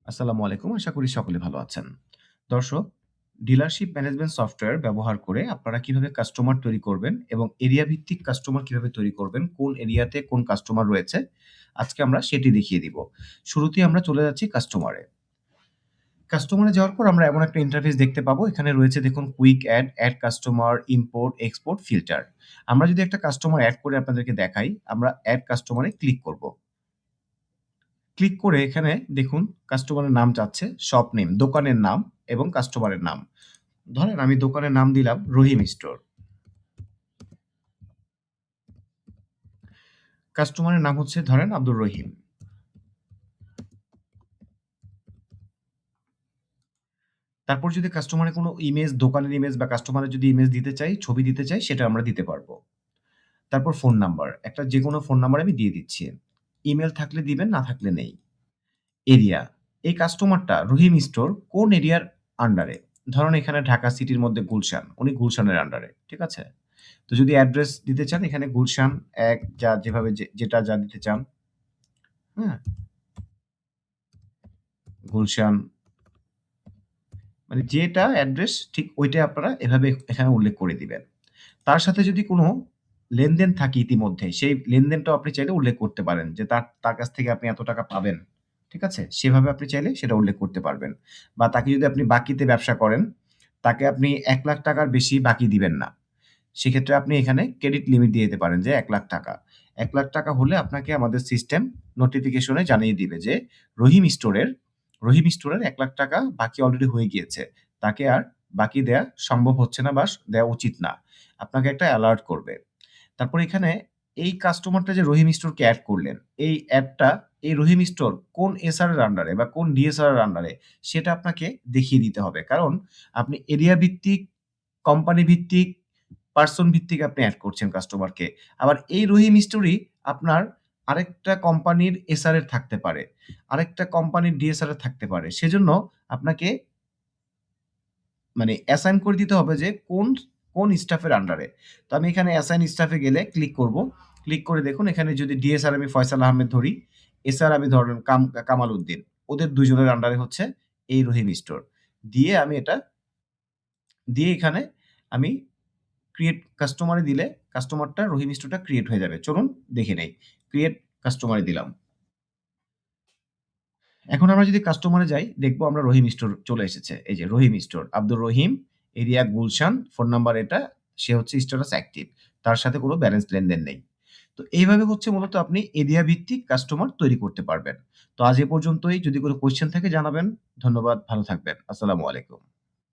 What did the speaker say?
আসসালামু আলাইকুম। আশা করি সকলে ভালো আছেন। দর্শক, ডিলারশিপ ম্যানেজমেন্ট সফটওয়্যার ব্যবহার করে আপনারা কিভাবে কাস্টমার তৈরি করবেন এবং এরিয়া ভিত্তিক কাস্টমার কিভাবে তৈরি করবেন, কোন এরিয়াতে কোন কাস্টমার রয়েছে, আজকে আমরা সেটি দেখিয়ে দিব। শুরুতেই আমরা চলে যাচ্ছি কাস্টমারে। কাস্টমারে যাওয়ার পর আমরা এমন একটা ইন্টারফেস দেখতে পাবো। এখানে রয়েছে দেখুন quick add, add customer, import, export, filter. আমরা যদি একটা কাস্টমার এড করে আপনাদেরকে দেখাই, আমরা এড কাস্টমারে ক্লিক করব। ক্লিক করে এখানে দেখুন কাস্টমারের নাম চাচ্ছে, শপ নেম, দোকানের নাম এবং কাস্টমারের নাম। ধরেন আমি দোকানের নাম দিলাম রহিম স্টোর। কাস্টমারের নাম হচ্ছে ধরেন আব্দুর রহিম। তারপর যদি কাস্টমারের কোনো ইমেজ, দোকানের ইমেজ বা কাস্টমারের যদি ইমেজ দিতে চাই, ছবি দিতে চাই, সেটা আমরা দিতে পারবো। তারপর ফোন নাম্বার, একটা যেকোনো ফোন নাম্বার আমি দিয়ে দিচ্ছি। ইমেইল থাকলে দিবেন, না থাকলে নেই। এরিয়া, এই কাস্টমারটা রহিম স্টোর কোন এরিয়ার আন্ডারে? ধরুন এখানে ঢাকা সিটির মধ্যে গুলশান, উনি গুলশানের আন্ডারে। ঠিক আছে? তো যদি অ্যাড্রেস দিতে চান এখানে গুলশান ১ যা যেভাবে যেটা যা দিতে চান, হ্যাঁ? গুলশান মানে যেটা অ্যাড্রেস ঠিক ওইটাই আপনারা এভাবে এখানে উল্লেখ করে দিবেন। তার সাথে যদি কোনো লেনদেন থাকে ইতিমধ্যে, সেই লেনদেনটাও আপনি চাইলে উল্লেখ করতে পারেন যে তার তার কাছ থেকে আপনি এত টাকা পাবেন। ঠিক আছে? সেভাবে আপনি চাইলে সেটা উল্লেখ করতে পারবেন। বা তাকে যদি আপনি বাকিতে ব্যবসা করেন, তাকে আপনি ৳১,০০,০০০ র বেশি বাকি দিবেন না। সেক্ষেত্রে আপনি এখানে ক্রেডিট লিমিট দিয়ে দিতে পারেন যে ৳১,০০,০০০। ৳১,০০,০০০ হলে আপনাকে আমাদের সিস্টেম নোটিফিকেশনে জানিয়ে দিবে যে রহিম স্টোরের রহিম স্টোরের ৳১,০০,০০০ বাকি অলরেডি হয়ে গিয়েছে। তাকে আর বাকি দেয়া সম্ভব হচ্ছে না বা দেওয়া উচিত না। আপনাকে একটা অ্যালার্ট করবে। তারপর এখানে এই কাস্টমারটা যে রহিম স্টোরকে এড করলেন, এই এডটা এই রহিম স্টোর কোন এসআর এর আন্ডারে বা কোন ডিএসআর এর আন্ডারে সেটা আপনাকে দেখিয়ে দিতে হবে। কারণ আপনি এরিয়া ভিত্তিক, কোম্পানি ভিত্তিক, পারসন ভিত্তিক আপনি এড করছেন কাস্টমারকে। আবার এই রহিম স্টোরই আপনার আরেকটা কোম্পানির এসআর এর থাকতে পারে। আরেকটা কোম্পানির ডিএসআর এর থাকতে পারে। সেজন্য আপনাকে মানে অ্যাসাইন করে দিতে হবে যে কোন স্টাফের আন্ডারে। তো আমি এখানে অ্যাসাইন স্টাফে গেলে ক্লিক করব। ক্লিক করে দেখুন এখানে যদি ডিএসআর আমি ফয়সাল আহমেদ ধরি, এসআর আমি ধরেন কামাল উদ্দিন। ওদের ২ জনের আন্ডারে হচ্ছে এই রহিম স্টোর। দিয়ে আমি এটা দিয়ে এখানে আমি ক্রিয়েট কাস্টমারে দিলে কাস্টমারটা রহিম স্টোরটা ক্রিয়েট হয়ে যাবে। চলুন দেখে নেই। ক্রিয়েট কাস্টমারে দিলাম। এখন আমরা যদি কাস্টমারে যাই, দেখবো আমরা রহিম স্টোর চলে এসেছে। এই যে রহিম store, Abdur Rahim, area Gulshan, phone number এটা, সে হচ্ছে স্ট্যাটাস অ্যাক্টিভ। তার সাথে কোনো ব্যালেন্স লেনদেন নেই। তো এইভাবে হচ্ছে মূলত আপনি এরিয়া ভিত্তিক কাস্টমার তৈরি করতে পারবেন। তো আজ এ পর্যন্তই। যদি কোনো কোয়েশ্চেন থাকে জানাবেন। ধন্যবাদ, ভালো থাকবেন। আসসালামু আলাইকুম।